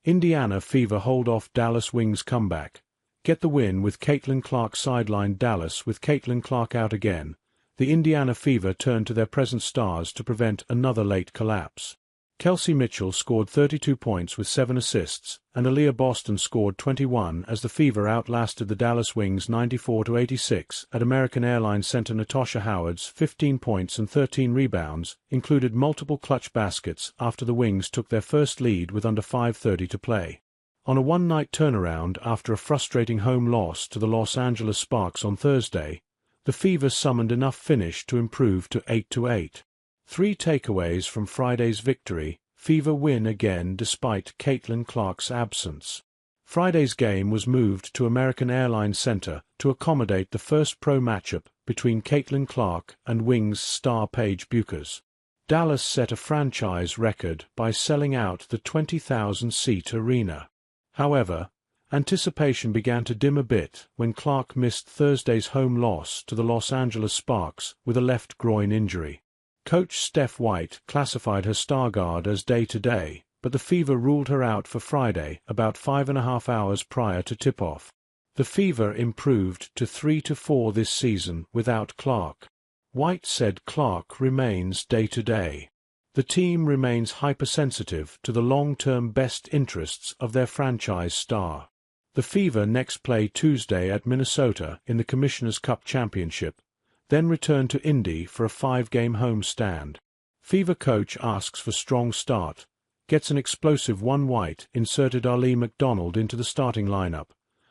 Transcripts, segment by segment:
Indiana Fever hold off Dallas Wings comeback. Get the win with Caitlin Clark sidelined. Dallas with Caitlin Clark out again. The Indiana Fever turned to their present stars to prevent another late collapse. Kelsey Mitchell scored 32 points with 7 assists, and Aaliyah Boston scored 21 as the Fever outlasted the Dallas Wings 94-86 at American Airlines Center. Natasha Howard's 15 points and 13 rebounds included multiple clutch baskets after the Wings took their first lead with under 5:30 to play. On a one-night turnaround after a frustrating home loss to the Los Angeles Sparks on Thursday, the Fever summoned enough finish to improve to 8-8. 3 takeaways from Friday's victory: Fever win again despite Caitlin Clark's absence. Friday's game was moved to American Airlines Center to accommodate the first pro matchup between Caitlin Clark and Wings star Paige Bueckers. Dallas set a franchise record by selling out the 20,000-seat arena. However, anticipation began to dim a bit when Clark missed Thursday's home loss to the Los Angeles Sparks with a left groin injury. Coach Steph White classified her star guard as day-to-day, but the Fever ruled her out for Friday about 5.5 hours prior to tip-off. The Fever improved to 3-4 this season without Clark. White said Clark remains day-to-day. The team remains hypersensitive to the long-term best interests of their franchise star. The Fever next play Tuesday at Minnesota in the Commissioner's Cup Championship, then return to Indy for a 5-game home stand. Fever coach asks for strong start, gets an explosive one. White inserted Arlie McDonald into the starting lineup,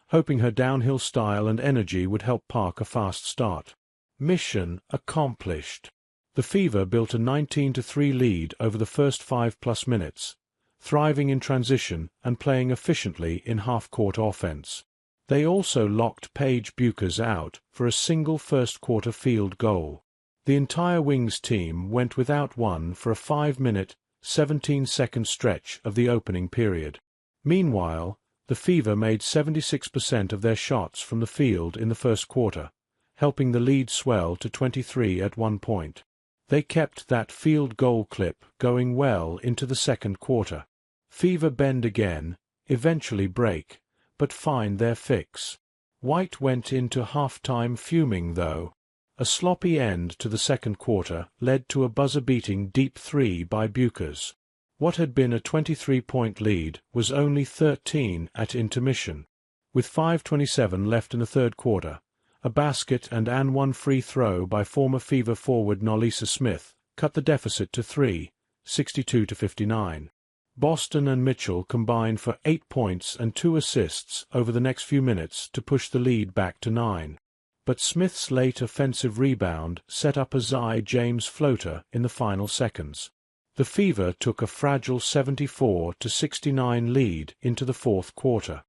hoping her downhill style and energy would help park a fast start. Mission accomplished. The Fever built a 19-3 lead over the first 5+ minutes, thriving in transition and playing efficiently in half-court offense. They also locked Paige Bueckers out for a single first-quarter field goal. The entire Wings team went without one for a 5-minute, 17-second stretch of the opening period. Meanwhile, the Fever made 76% of their shots from the field in the first quarter, helping the lead swell to 23 at one point. They kept that field goal clip going well into the second quarter. Fever bend again, eventually break, but find their fix. White went into halftime fuming though. A sloppy end to the second quarter led to a buzzer-beating deep 3 by Bueckers. What had been a 23-point lead was only 13 at intermission. With 5:27 left in the third quarter, a basket and one free throw by former Fever forward Nolisa Smith cut the deficit to 3, 62-59. Boston and Mitchell combined for 8 points and 2 assists over the next few minutes to push the lead back to 9. But Smith's late offensive rebound set up a Zy James floater in the final seconds. The Fever took a fragile 74-69 lead into the fourth quarter.